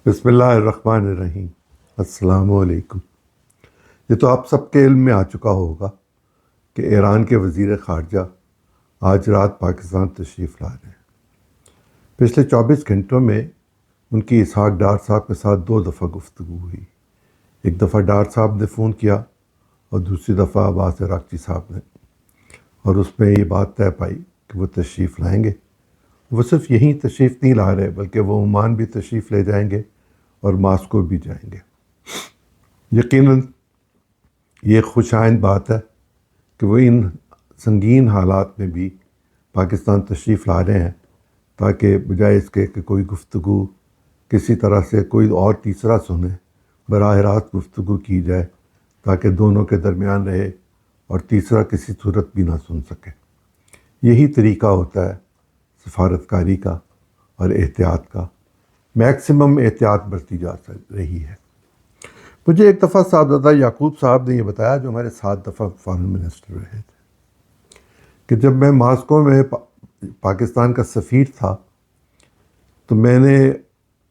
بسم اللہ الرحمن الرحیم۔ السلام علیکم۔ یہ تو آپ سب کے علم میں آ چکا ہوگا کہ ایران کے وزیر خارجہ آج رات پاکستان تشریف لا رہے ہیں۔ پچھلے 24 گھنٹوں میں ان کی اسحاق ڈار صاحب کے ساتھ 2 دفعہ گفتگو ہوئی۔ ایک دفعہ ڈار صاحب نے فون کیا اور دوسری دفعہ عباس عراقچی صاحب نے، اور اس میں یہ بات طے پائی کہ وہ تشریف لائیں گے۔ وہ صرف یہیں تشریف نہیں لا رہے بلکہ وہ عمان بھی تشریف لے جائیں گے اور ماسکو بھی جائیں گے۔ یقیناً یہ خوش آئند بات ہے کہ وہ ان سنگین حالات میں بھی پاکستان تشریف لا رہے ہیں، تاکہ بجائے اس کے کہ کوئی گفتگو کسی طرح سے کوئی اور تیسرا سنے، براہ راست گفتگو کی جائے تاکہ دونوں کے درمیان رہے اور تیسرا کسی صورت بھی نہ سن سکے۔ یہی طریقہ ہوتا ہے سفارتکاری کا اور احتیاط کا۔ میکسیمم احتیاط برتی جا رہی ہے۔ مجھے ایک دفعہ صاحبزادہ یعقوب صاحب نے یہ بتایا، جو ہمارے 7 دفعہ فارن منسٹر رہے تھے، کہ جب میں ماسکو میں پاکستان کا سفیر تھا تو میں نے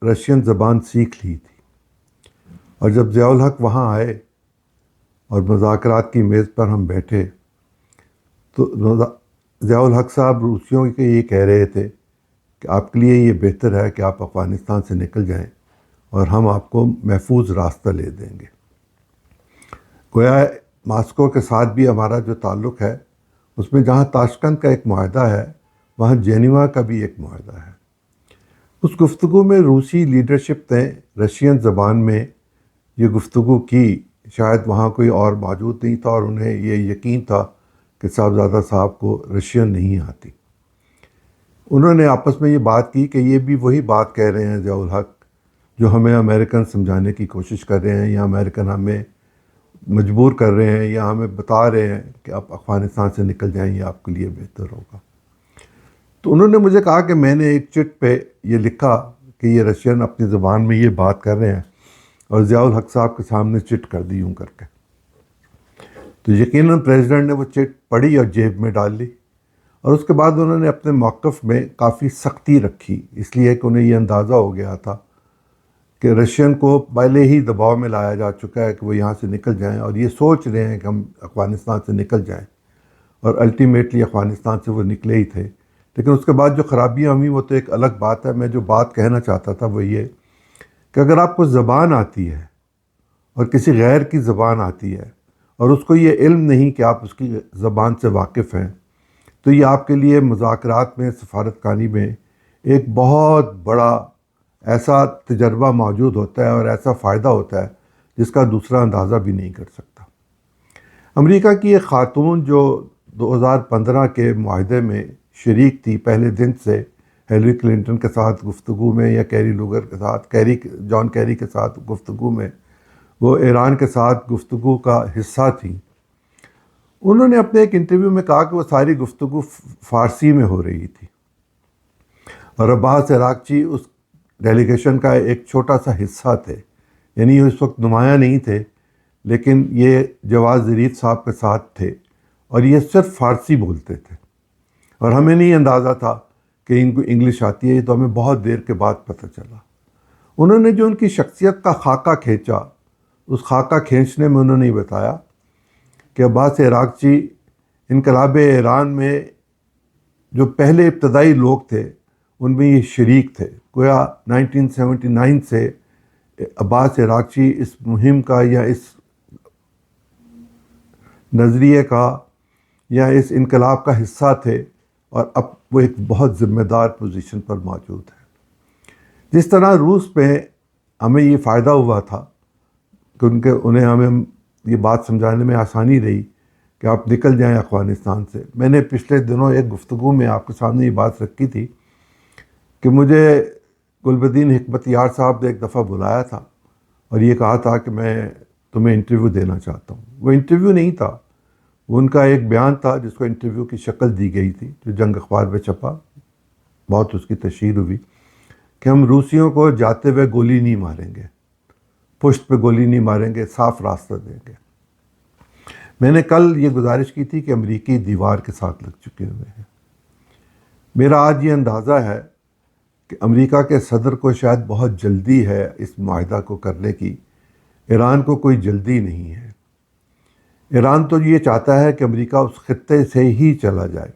رشین زبان سیکھ لی تھی، اور جب ضیاء الحق وہاں آئے اور مذاکرات کی میز پر ہم بیٹھے تو ضیاء الحق صاحب روسیوں کے یہ کہہ رہے تھے کہ آپ کے لیے یہ بہتر ہے کہ آپ افغانستان سے نکل جائیں اور ہم آپ کو محفوظ راستہ لے دیں گے۔ گویا ماسکو کے ساتھ بھی ہمارا جو تعلق ہے اس میں جہاں تاشقند کا ایک معاہدہ ہے، وہاں جینیوا کا بھی ایک معاہدہ ہے۔ اس گفتگو میں روسی لیڈرشپ نے رشین زبان میں یہ گفتگو کی، شاید وہاں کوئی اور موجود نہیں تھا اور انہیں یہ یقین تھا کہ صاحبزادہ صاحب کو رشین نہیں آتی۔ انہوں نے آپس میں یہ بات کی کہ یہ بھی وہی بات کہہ رہے ہیں ضیاء الحق جو ہمیں امریکن سمجھانے کی کوشش کر رہے ہیں، یا امریکن ہمیں مجبور کر رہے ہیں، یا ہمیں بتا رہے ہیں کہ آپ افغانستان سے نکل جائیں، یہ آپ کے لیے بہتر ہوگا۔ تو انہوں نے مجھے کہا کہ میں نے ایک چٹ پہ یہ لکھا کہ یہ رشین اپنی زبان میں یہ بات کر رہے ہیں، اور ضیاء الحق صاحب کے سامنے چٹ کر دی یوں کر کے۔ تو یقیناً پریزیڈنٹ نے وہ چٹ پڑھی اور جیب میں ڈال لی، اور اس کے بعد انہوں نے اپنے موقف میں کافی سختی رکھی، اس لیے کہ انہیں یہ اندازہ ہو گیا تھا کہ رشین کو پہلے ہی دباؤ میں لایا جا چکا ہے کہ وہ یہاں سے نکل جائیں، اور یہ سوچ رہے ہیں کہ ہم افغانستان سے نکل جائیں، اور الٹیمیٹلی افغانستان سے وہ نکلے ہی تھے۔ لیکن اس کے بعد جو خرابیاں ہوئیں وہ تو ایک الگ بات ہے۔ میں جو بات کہنا چاہتا تھا وہ یہ کہ اگر آپ کو زبان آتی ہے اور کسی غیر کی زبان آتی ہے اور اس کو یہ علم نہیں کہ آپ اس کی زبان سے واقف ہیں، تو یہ آپ کے لیے مذاکرات میں، سفارتکاری میں ایک بہت بڑا ایسا تجربہ موجود ہوتا ہے اور ایسا فائدہ ہوتا ہے جس کا دوسرا اندازہ بھی نہیں کر سکتا۔ امریکہ کی ایک خاتون جو 2015 کے معاہدے میں شریک تھی پہلے دن سے، ہیلری کلنٹن کے ساتھ گفتگو میں، یا کیری لوگر کے ساتھ، جان کیری کے ساتھ گفتگو میں، وہ ایران کے ساتھ گفتگو کا حصہ تھیں، انہوں نے اپنے ایک انٹرویو میں کہا کہ وہ ساری گفتگو فارسی میں ہو رہی تھی، اور عباس عراقچی اس ڈیلیگیشن کا ایک چھوٹا سا حصہ تھے، یعنی اس وقت نمایاں نہیں تھے، لیکن یہ جواز ظریف صاحب کے ساتھ تھے، اور یہ صرف فارسی بولتے تھے، اور ہمیں نہیں اندازہ تھا کہ ان کو انگلش آتی ہے، یہ تو ہمیں بہت دیر کے بعد پتہ چلا۔ انہوں نے جو ان کی شخصیت کا خاکہ کھینچا، اس خاکہ کھینچنے میں انہوں نے یہ بتایا کہ عباس عراقچی انقلاب ایران میں جو پہلے ابتدائی لوگ تھے ان میں یہ شریک تھے۔ گویا 1979 سے عباس عراقچی اس مہم کا، یا اس نظریے کا، یا اس انقلاب کا حصہ تھے، اور اب وہ ایک بہت ذمہ دار پوزیشن پر موجود ہے۔ جس طرح روس میں ہمیں یہ فائدہ ہوا تھا کہ انہیں ہمیں یہ بات سمجھانے میں آسانی رہی کہ آپ نکل جائیں افغانستان سے۔ میں نے پچھلے دنوں ایک گفتگو میں آپ کے سامنے یہ بات رکھی تھی کہ مجھے گلبدین حکمت یار صاحب نے ایک دفعہ بلایا تھا اور یہ کہا تھا کہ میں تمہیں انٹرویو دینا چاہتا ہوں۔ وہ انٹرویو نہیں تھا، وہ ان کا ایک بیان تھا جس کو انٹرویو کی شکل دی گئی تھی، جو جنگ اخبار میں چھپا، بہت اس کی تشہیر ہوئی کہ ہم روسیوں کو جاتے ہوئے گولی نہیں ماریں گے، پشت پہ گولی نہیں ماریں گے، صاف راستہ دیں گے۔ میں نے کل یہ گزارش کی تھی کہ امریکی دیوار کے ساتھ لگ چکے ہوئے ہیں۔ میرا آج یہ اندازہ ہے کہ امریکہ کے صدر کو شاید بہت جلدی ہے اس معاہدہ کو کرنے کی، ایران کو کوئی جلدی نہیں ہے۔ ایران تو یہ چاہتا ہے کہ امریکہ اس خطے سے ہی چلا جائے،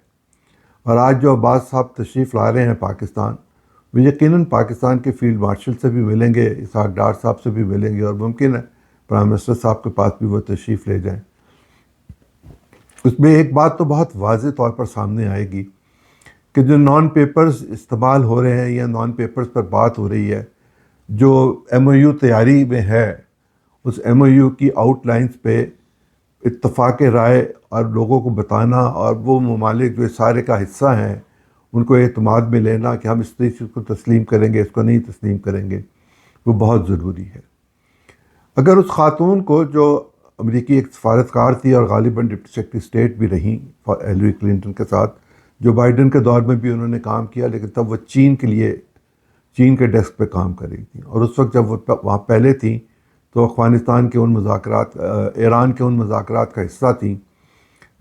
اور آج جو عباس صاحب تشریف لا رہے ہیں پاکستان، وہ یقیناً پاکستان کے فیلڈ مارشل سے بھی ملیں گے، اسحاق ڈار صاحب سے بھی ملیں گے، اور ممکن ہے پرائم منسٹر صاحب کے پاس بھی وہ تشریف لے جائیں۔ اس میں ایک بات تو بہت واضح طور پر سامنے آئے گی کہ جو نان پیپرز استعمال ہو رہے ہیں یا نان پیپرز پر بات ہو رہی ہے، جو ایم او یو تیاری میں ہے، اس ایم او یو کی آؤٹ لائنز پہ اتفاق رائے اور لوگوں کو بتانا، اور وہ ممالک جو اس سارے کا حصہ ہیں ان کو اعتماد میں لینا کہ ہم اس چیز کو تسلیم کریں گے، اس کو نہیں تسلیم کریں گے، وہ بہت ضروری ہے۔ اگر اس خاتون کو، جو امریکی ایک سفارتکار تھی اور غالباً ڈپٹی سیکرٹری اسٹیٹ بھی رہیں ہیلری کلنٹن کے ساتھ، جو بائیڈن کے دور میں بھی انہوں نے کام کیا، لیکن تب وہ چین کے لیے چین کے ڈیسک پہ کام کر رہی تھیں، اور اس وقت جب وہ وہاں پہلے تھیں تو افغانستان کے ان مذاکرات، ایران کے ان مذاکرات کا حصہ تھیں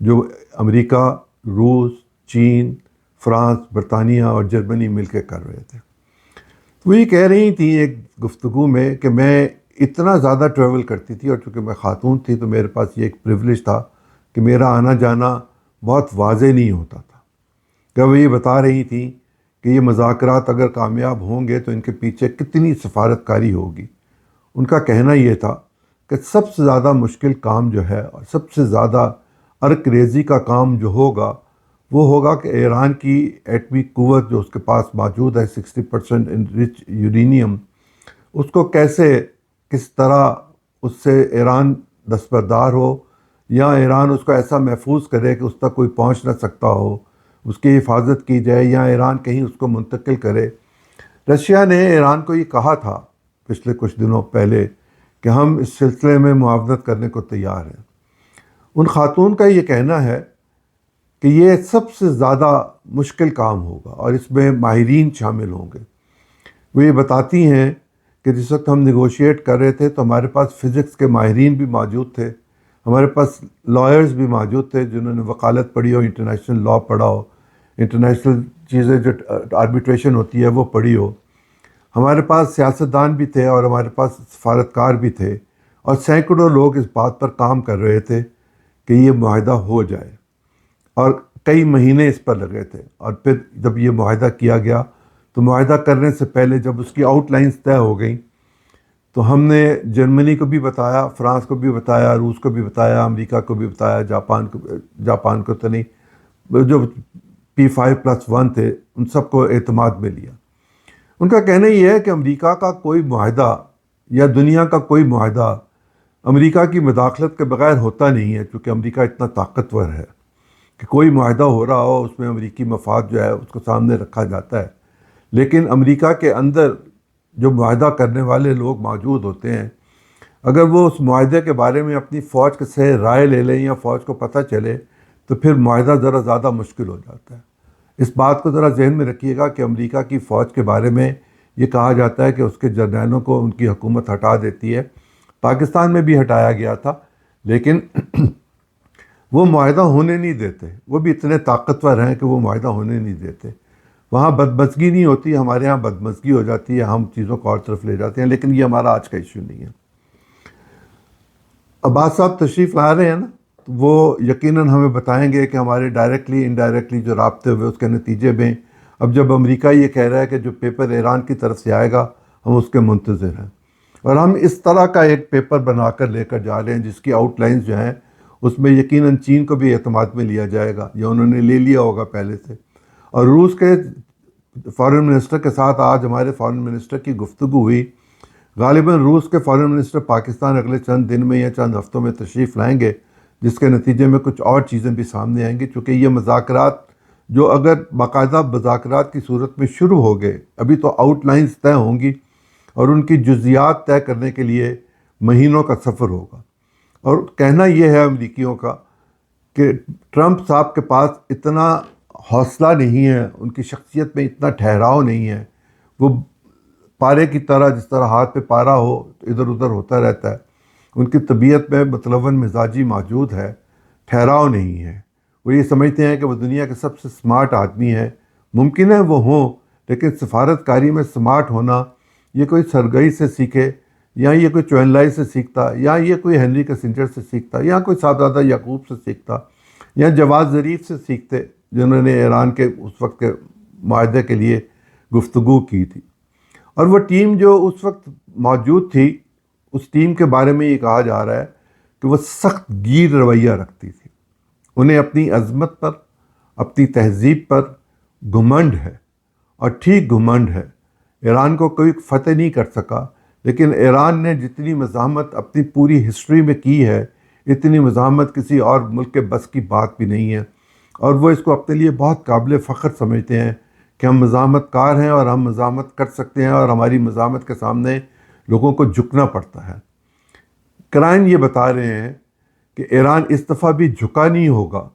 جو امریکہ، روس، چین، فرانس، برطانیہ اور جرمنی مل کے کر رہے تھے۔ وہ یہ کہہ رہی تھیں ایک گفتگو میں کہ میں اتنا زیادہ ٹریول کرتی تھی، اور چونکہ میں خاتون تھی تو میرے پاس یہ ایک پریویلیج تھا کہ میرا آنا جانا بہت واضح نہیں ہوتا تھا۔ کہ وہ یہ بتا رہی تھیں کہ یہ مذاکرات اگر کامیاب ہوں گے تو ان کے پیچھے کتنی سفارتکاری ہوگی۔ ان کا کہنا یہ تھا کہ سب سے زیادہ مشکل کام جو ہے اور سب سے زیادہ عرق ریزی کا کام جو ہوگا وہ ہوگا کہ ایران کی ایٹمی قوت جو اس کے پاس موجود ہے 60% انرچ یورینیم، اس کو کس طرح اس سے ایران دستبردار ہو، یا ایران اس کو ایسا محفوظ کرے کہ اس تک کوئی پہنچ نہ سکتا ہو، اس کی حفاظت کی جائے، یا ایران کہیں اس کو منتقل کرے۔ رشیا نے ایران کو یہ کہا تھا پچھلے کچھ دنوں پہلے کہ ہم اس سلسلے میں معاونت کرنے کو تیار ہیں۔ ان خاتون کا یہ کہنا ہے کہ یہ سب سے زیادہ مشکل کام ہوگا اور اس میں ماہرین شامل ہوں گے۔ وہ یہ بتاتی ہیں کہ جس وقت ہم نیگوشیٹ کر رہے تھے تو ہمارے پاس فزکس کے ماہرین بھی موجود تھے، ہمارے پاس لائرز بھی موجود تھے جنہوں نے وکالت پڑھی ہو، انٹرنیشنل لاء پڑھا ہو، انٹرنیشنل چیزیں جو آربیٹریشن ہوتی ہے وہ پڑھی ہو، ہمارے پاس سیاستدان بھی تھے اور ہمارے پاس سفارتکار بھی تھے، اور سینکڑوں لوگ اس بات پر کام کر رہے تھے کہ یہ معاہدہ ہو جائے، اور کئی مہینے اس پر لگے تھے۔ اور پھر جب یہ معاہدہ کیا گیا تو معاہدہ کرنے سے پہلے جب اس کی آؤٹ لائنز طے ہو گئیں تو ہم نے جرمنی کو بھی بتایا، فرانس کو بھی بتایا، روس کو بھی بتایا، امریکہ کو بھی بتایا، جاپان کو تو نہیں، جو P5+1 تھے ان سب کو اعتماد میں لیا۔ ان کا کہنا یہ ہے کہ امریکہ کا کوئی معاہدہ یا دنیا کا کوئی معاہدہ امریکہ کی مداخلت کے بغیر ہوتا نہیں ہے، کیونکہ امریکہ اتنا طاقتور ہے کہ کوئی معاہدہ ہو رہا ہو اس میں امریکی مفاد جو ہے اس کو سامنے رکھا جاتا ہے۔ لیکن امریکہ کے اندر جو معاہدہ کرنے والے لوگ موجود ہوتے ہیں، اگر وہ اس معاہدے کے بارے میں اپنی فوج سے رائے لے لیں یا فوج کو پتہ چلے تو پھر معاہدہ ذرا زیادہ مشکل ہو جاتا ہے۔ اس بات کو ذرا ذہن میں رکھیے گا کہ امریکہ کی فوج کے بارے میں یہ کہا جاتا ہے کہ اس کے جرنیلوں کو ان کی حکومت ہٹا دیتی ہے۔ پاکستان میں بھی ہٹایا گیا تھا، لیکن وہ معاہدہ ہونے نہیں دیتے، وہ بھی اتنے طاقتور ہیں کہ وہ معاہدہ ہونے نہیں دیتے۔ وہاں بدمزگی نہیں ہوتی، ہمارے ہاں بدمزگی ہو جاتی ہے، ہم چیزوں کو اور طرف لے جاتے ہیں، لیکن یہ ہمارا آج کا ایشو نہیں ہے۔ عباس صاحب تشریف لا رہے ہیں نا، وہ یقیناً ہمیں بتائیں گے کہ ہمارے ڈائریکٹلی انڈائریکٹلی جو رابطے ہوئے اس کے نتیجے میں اب جب امریکہ یہ کہہ رہا ہے کہ جو پیپر ایران کی طرف سے آئے گا ہم اس کے منتظر ہیں، اور ہم اس طرح کا ایک پیپر بنا کر لے کر جا رہے ہیں جس کی آؤٹ لائنز جو ہیں اس میں یقیناً چین کو بھی اعتماد میں لیا جائے گا، یا انہوں نے لے لیا ہوگا پہلے سے۔ اور روس کے فارن منسٹر کے ساتھ آج ہمارے فارن منسٹر کی گفتگو ہوئی، غالباً روس کے فارن منسٹر پاکستان اگلے چند دن میں یا چند ہفتوں میں تشریف لائیں گے، جس کے نتیجے میں کچھ اور چیزیں بھی سامنے آئیں گی، چونکہ یہ مذاکرات جو اگر باقاعدہ مذاکرات کی صورت میں شروع ہو گئے، ابھی تو آؤٹ لائنز طے ہوں گی اور ان کی جزیات طے کرنے کے لیے مہینوں کا سفر ہوگا۔ اور کہنا یہ ہے امریکیوں کا کہ ٹرمپ صاحب کے پاس اتنا حوصلہ نہیں ہے، ان کی شخصیت میں اتنا ٹھہراؤ نہیں ہے، وہ پارے کی طرح جس طرح ہاتھ پہ پارا ہو ادھر ادھر ہوتا رہتا ہے، ان کی طبیعت میں متلون مزاجی موجود ہے، ٹھہراؤ نہیں ہے۔ وہ یہ سمجھتے ہیں کہ وہ دنیا کے سب سے سمارٹ آدمی ہیں، ممکن ہے وہ ہوں لیکن سفارت کاری میں سمارٹ ہونا یہ کوئی سرگئی سے سیکھے، یا یہ کوئی چوین لائی سے سیکھتا، یا یہ کوئی ہنری کسنجر سے سیکھتا، یا کوئی صاحبزادہ یعقوب سے سیکھتا، یا جواد ظریف سے سیکھتے جنہوں نے ایران کے اس وقت کے معاہدے کے لیے گفتگو کی تھی۔ اور وہ ٹیم جو اس وقت موجود تھی، اس ٹیم کے بارے میں یہ کہا جا رہا ہے کہ وہ سخت گیر رویہ رکھتی تھی۔ انہیں اپنی عظمت پر، اپنی تہذیب پر گھمنڈ ہے، اور ٹھیک گھمنڈ ہے۔ ایران کو کوئی فتح نہیں کر سکا، لیکن ایران نے جتنی مزاحمت اپنی پوری ہسٹری میں کی ہے، اتنی مزاحمت کسی اور ملک کے بس کی بات بھی نہیں ہے، اور وہ اس کو اپنے لیے بہت قابل فخر سمجھتے ہیں کہ ہم مزاحمت کار ہیں اور ہم مزاحمت کر سکتے ہیں، اور ہماری مزاحمت کے سامنے لوگوں کو جھکنا پڑتا ہے۔ کرائن یہ بتا رہے ہیں کہ ایران اس دفعہ بھی جھکا نہیں ہوگا،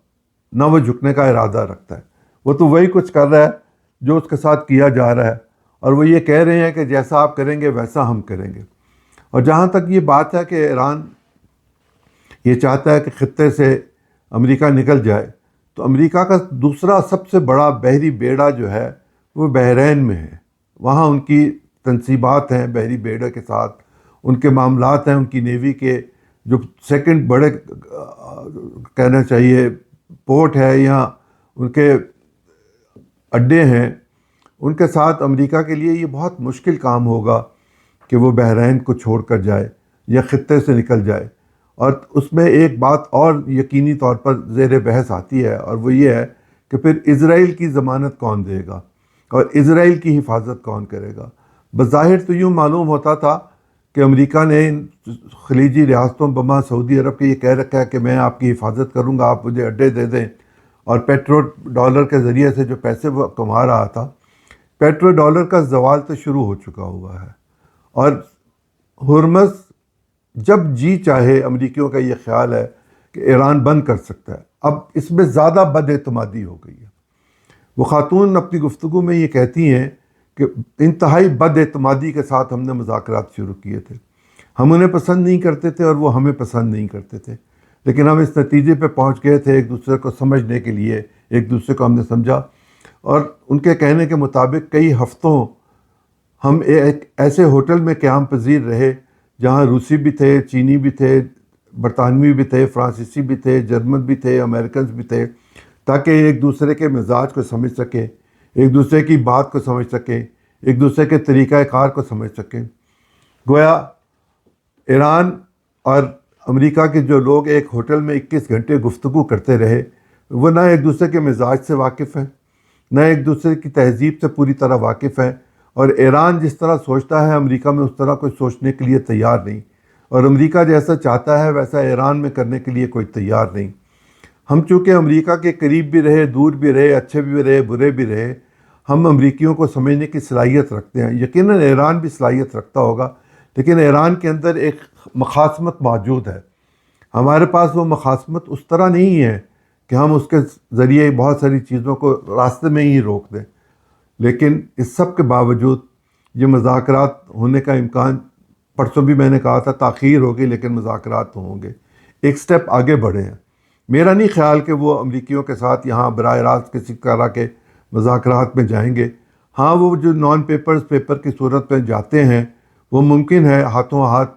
نہ وہ جھکنے کا ارادہ رکھتا ہے۔ وہ تو وہی کچھ کر رہا ہے جو اس کے ساتھ کیا جا رہا ہے، اور وہ یہ کہہ رہے ہیں کہ جیسا آپ کریں گے ویسا ہم کریں گے۔ اور جہاں تک یہ بات ہے کہ ایران یہ چاہتا ہے کہ خطے سے امریکہ نکل جائے، تو امریکہ کا دوسرا سب سے بڑا بحری بیڑا جو ہے وہ بحرین میں ہے۔ وہاں ان کی تنصیبات ہیں بحری بیڑے کے ساتھ، ان کے معاملات ہیں، ان کی نیوی کے جو سیکنڈ بڑے کہنا چاہیے پورٹ ہے یا ان کے اڈے ہیں، ان کے ساتھ امریکہ کے لیے یہ بہت مشکل کام ہوگا کہ وہ بحرین کو چھوڑ کر جائے یا خطے سے نکل جائے۔ اور اس میں ایک بات اور یقینی طور پر زیر بحث آتی ہے، اور وہ یہ ہے کہ پھر اسرائیل کی ضمانت کون دے گا اور اسرائیل کی حفاظت کون کرے گا۔ بظاہر تو یوں معلوم ہوتا تھا کہ امریکہ نے ان خلیجی ریاستوں بما سعودی عرب کے یہ کہہ رکھا ہے کہ میں آپ کی حفاظت کروں گا، آپ مجھے اڈے دے دیں، اور پیٹرو ڈالر کے ذریعے سے جو پیسے وہ کما رہا تھا، پیٹرو ڈالر کا زوال تو شروع ہو چکا ہوا ہے۔ اور ہرمز جب جی چاہے، امریکیوں کا یہ خیال ہے کہ ایران بند کر سکتا ہے۔ اب اس میں زیادہ بد اعتمادی ہو گئی ہے۔ وہ خاتون اپنی گفتگو میں یہ کہتی ہیں کہ انتہائی بد اعتمادی کے ساتھ ہم نے مذاکرات شروع کیے تھے، ہم انہیں پسند نہیں کرتے تھے اور وہ ہمیں پسند نہیں کرتے تھے، لیکن ہم اس نتیجے پہ پہنچ گئے تھے ایک دوسرے کو سمجھنے کے لیے، ایک دوسرے کو ہم نے سمجھا، اور ان کے کہنے کے مطابق کئی ہفتوں ہم ایک ایسے ہوٹل میں قیام پذیر رہے جہاں روسی بھی تھے، چینی بھی تھے، برطانوی بھی تھے، فرانسیسی بھی تھے، جرمن بھی تھے، امریکنز بھی تھے، تاکہ ایک دوسرے کے مزاج کو سمجھ سکیں، ایک دوسرے کی بات کو سمجھ سکیں، ایک دوسرے کے طریقہ کار کو سمجھ سکیں۔ گویا ایران اور امریکہ کے جو لوگ ایک ہوٹل میں 21 گھنٹے گفتگو کرتے رہے، وہ نہ ایک دوسرے کے مزاج سے واقف ہیں، نہ ایک دوسرے کی تہذیب سے پوری طرح واقف ہیں، اور ایران جس طرح سوچتا ہے امریکہ میں اس طرح کوئی سوچنے کے لیے تیار نہیں، اور امریکہ جیسا چاہتا ہے ویسا ایران میں کرنے کے لیے کوئی تیار نہیں۔ ہم چونکہ امریکہ کے قریب بھی رہے، دور بھی رہے، اچھے بھی رہے، برے بھی رہے، ہم امریکیوں کو سمجھنے کی صلاحیت رکھتے ہیں۔ یقیناً ایران بھی صلاحیت رکھتا ہوگا، لیکن ایران کے اندر ایک مخاصمت موجود ہے۔ ہمارے پاس وہ مخاصمت اس طرح نہیں ہے کہ ہم اس کے ذریعے بہت ساری چیزوں کو راستے میں ہی روک دیں، لیکن اس سب کے باوجود یہ مذاکرات ہونے کا امکان، پرسوں بھی میں نے کہا تھا تاخیر ہوگی لیکن مذاکرات تو ہوں گے، ایک سٹیپ آگے بڑھے ہیں۔ میرا نہیں خیال کہ وہ امریکیوں کے ساتھ یہاں براہ راست کسی طرح کے مذاکرات میں جائیں گے۔ ہاں، وہ جو نان پیپر کی صورت میں جاتے ہیں، وہ ممکن ہے ہاتھوں ہاتھ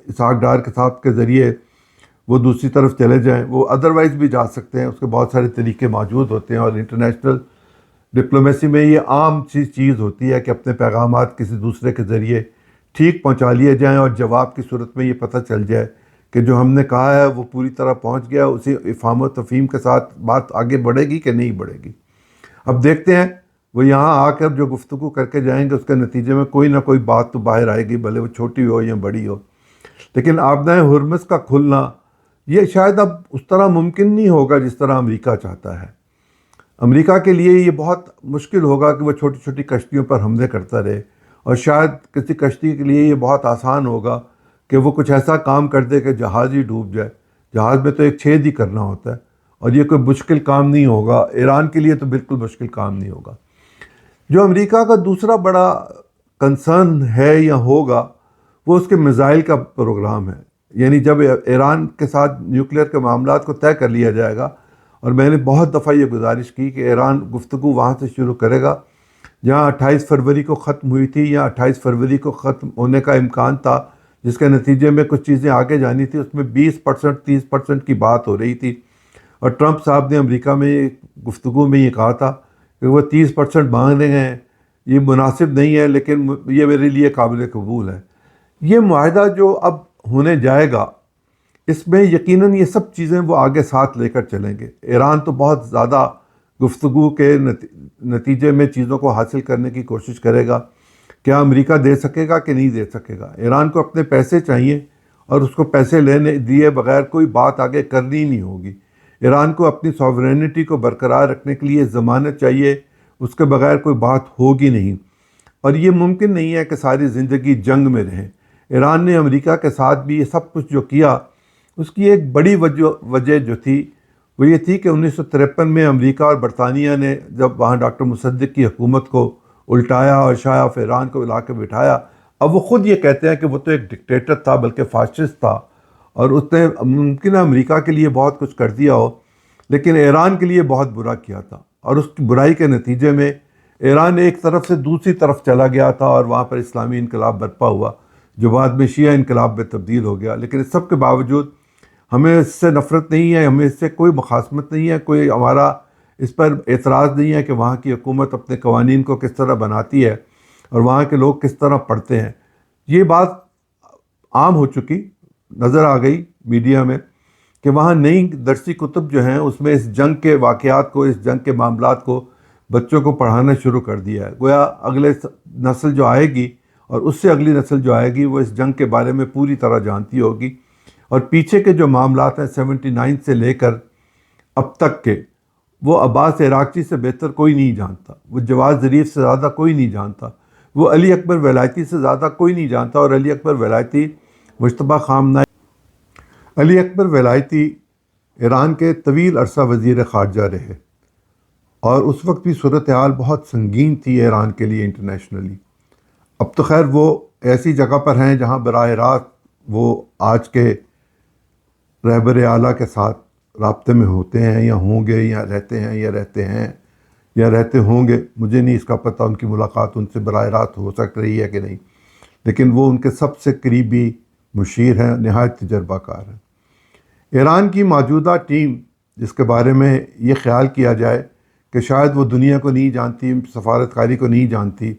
اسحاق ڈار کے صاحب کے ذریعے وہ دوسری طرف چلے جائیں، وہ ادروائز بھی جا سکتے ہیں، اس کے بہت سارے طریقے موجود ہوتے ہیں، اور انٹرنیشنل ڈپلومیسی میں یہ عام چیز ہوتی ہے کہ اپنے پیغامات کسی دوسرے کے ذریعے ٹھیک پہنچا لیے جائیں، اور جواب کی صورت میں یہ پتہ چل جائے کہ جو ہم نے کہا ہے وہ پوری طرح پہنچ گیا، اسی افہام و تفہیم کے ساتھ بات آگے بڑھے گی کہ نہیں بڑھے گی۔ اب دیکھتے ہیں وہ یہاں آ کر جو گفتگو کر کے جائیں گے، اس کے نتیجے میں کوئی نہ کوئی بات تو باہر آئے گی، بھلے وہ چھوٹی ہو یا بڑی ہو۔ لیکن آبنائے ہرمز کا کھلنا یہ شاید اب اس طرح ممکن نہیں ہوگا جس طرح امریکہ چاہتا ہے۔ امریکہ کے لیے یہ بہت مشکل ہوگا کہ وہ چھوٹی چھوٹی کشتیوں پر حملے کرتا رہے، اور شاید کسی کشتی کے لیے یہ بہت آسان ہوگا کہ وہ کچھ ایسا کام کر دے کہ جہاز ہی ڈوب جائے۔ جہاز میں تو ایک چھید ہی کرنا ہوتا ہے، اور یہ کوئی مشکل کام نہیں ہوگا، ایران کے لیے تو بالکل مشکل کام نہیں ہوگا۔ جو امریکہ کا دوسرا بڑا کنسرن ہے یا ہوگا، وہ اس کے میزائل کا پروگرام ہے۔ یعنی جب ایران کے ساتھ نیوکلیئر کے معاملات کو طے کر لیا جائے گا، اور میں نے بہت دفعہ یہ گزارش کی کہ ایران گفتگو وہاں سے شروع کرے گا جہاں 28 فروری کو ختم ہوئی تھی یا 28 فروری کو ختم ہونے کا امکان تھا، جس کے نتیجے میں کچھ چیزیں آگے جانی تھی، اس میں 20% 30% کی بات ہو رہی تھی، اور ٹرمپ صاحب نے امریکہ میں گفتگو میں یہ کہا تھا کہ وہ 30% مانگ رہے ہیں، یہ مناسب نہیں ہے لیکن یہ میرے لیے قابل قبول ہے۔ یہ معاہدہ جو اب ہونے جائے گا، اس میں یقیناً یہ سب چیزیں وہ آگے ساتھ لے کر چلیں گے۔ ایران تو بہت زیادہ گفتگو کے نتیجے میں چیزوں کو حاصل کرنے کی کوشش کرے گا۔ کیا امریکہ دے سکے گا کہ نہیں دے سکے گا؟ ایران کو اپنے پیسے چاہیے، اور اس کو پیسے لینے دیے بغیر کوئی بات آگے کرنی نہیں ہوگی۔ ایران کو اپنی سوورینٹی کو برقرار رکھنے کے لیے ضمانت چاہیے، اس کے بغیر کوئی بات ہوگی نہیں۔ اور یہ ممکن نہیں ہے کہ ساری زندگی جنگ میں رہیں۔ ایران نے امریکہ کے ساتھ بھی یہ سب کچھ جو کیا، اس کی ایک بڑی وجہ جو تھی وہ یہ تھی کہ 1953 میں امریکہ اور برطانیہ نے جب وہاں ڈاکٹر مصدق کی حکومت کو الٹایا اور شاہ آف ایران کو لا کے بٹھایا، اب وہ خود یہ کہتے ہیں کہ وہ تو ایک ڈکٹیٹر تھا، بلکہ فاشسٹ تھا، اور اس نے ممکن ہے امریکہ کے لیے بہت کچھ کر دیا ہو، لیکن ایران کے لیے بہت برا کیا تھا، اور اس کی برائی کے نتیجے میں ایران ایک طرف سے دوسری طرف چلا گیا تھا، اور وہاں پر اسلامی انقلاب برپا ہوا جو بعد میں شیعہ انقلاب میں تبدیل ہو گیا۔ لیکن اس سب کے باوجود ہمیں اس سے نفرت نہیں ہے، ہمیں اس سے کوئی مخاصمت نہیں ہے، کوئی ہمارا اس پر اعتراض نہیں ہے کہ وہاں کی حکومت اپنے قوانین کو کس طرح بناتی ہے اور وہاں کے لوگ کس طرح پڑھتے ہیں۔ یہ بات عام ہو چکی، نظر آ گئی میڈیا میں کہ وہاں نئی درسی کتب جو ہیں اس میں اس جنگ کے واقعات کو، اس جنگ کے معاملات کو بچوں کو پڑھانا شروع کر دیا ہے۔ گویا اگلے نسل جو آئے گی اور اس سے اگلی نسل جو آئے گی وہ اس جنگ کے بارے میں پوری طرح جانتی ہوگی، اور پیچھے کے جو معاملات ہیں 79 سے لے کر اب تک کے، وہ عباس عراقچی سے بہتر کوئی نہیں جانتا، وہ جواد ظریف سے زیادہ کوئی نہیں جانتا، وہ علی اکبر ولایتی سے زیادہ کوئی نہیں جانتا، اور علی اکبر ولایتی مجتبیٰ خامنہ علی اکبر ولایتی ایران کے طویل عرصہ وزیر خارجہ رہے، اور اس وقت بھی صورتحال بہت سنگین تھی ایران کے لیے انٹرنیشنلی۔ اب تو خیر وہ ایسی جگہ پر ہیں جہاں براہ راست وہ آج کے رہبر اعلیٰ کے ساتھ رابطے میں ہوتے ہیں، یا ہوں گے، یا رہتے ہیں، یا رہتے ہوں گے، مجھے نہیں اس کا پتہ ان کی ملاقات ان سے براہ راست ہو سک رہی ہے کہ نہیں، لیکن وہ ان کے سب سے قریبی مشیر ہیں، نہایت تجربہ کار ہیں۔ ایران کی موجودہ ٹیم، جس کے بارے میں یہ خیال کیا جائے کہ شاید وہ دنیا کو نہیں جانتی، سفارتکاری کو نہیں جانتی،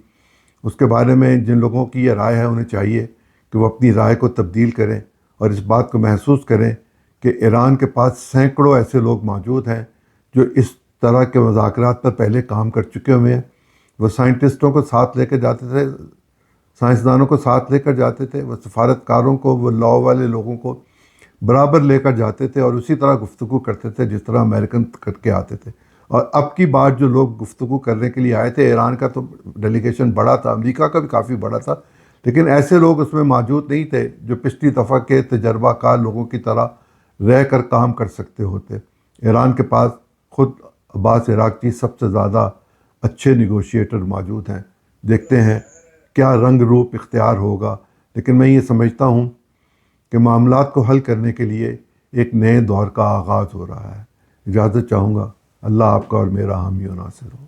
اس کے بارے میں جن لوگوں کی یہ رائے ہے انہیں چاہیے کہ وہ اپنی رائے کو تبدیل کریں اور اس بات کو محسوس کریں کہ ایران کے پاس سینکڑوں ایسے لوگ موجود ہیں جو اس طرح کے مذاکرات پر پہلے کام کر چکے ہوئے ہیں۔ وہ سائنٹسٹوں کو ساتھ لے کر جاتے تھے، سائنسدانوں کو ساتھ لے کر جاتے تھے، وہ سفارتکاروں کو، وہ لاء والے لوگوں کو برابر لے کر جاتے تھے، اور اسی طرح گفتگو کرتے تھے جس طرح امریکن کر کے آتے تھے۔ اور اب کی بار جو لوگ گفتگو کرنے کے لیے آئے تھے، ایران کا تو ڈیلیگیشن بڑا تھا، امریکہ کا بھی کافی بڑا تھا، لیکن ایسے لوگ اس میں موجود نہیں تھے جو پچھلی دفعہ کے تجربہ کار لوگوں کی طرح رہ کر کام کر سکتے ہوتے۔ ایران کے پاس خود عباس عراقچی سب سے زیادہ اچھے نیگوشیٹر موجود ہیں۔ دیکھتے ہیں کیا رنگ روپ اختیار ہوگا، لیکن میں یہ سمجھتا ہوں کہ معاملات کو حل کرنے کے لیے ایک نئے دور کا آغاز ہو رہا ہے۔ اجازت چاہوں گا، اللہ آپ کا اور میرا حامی و ناصر ہو۔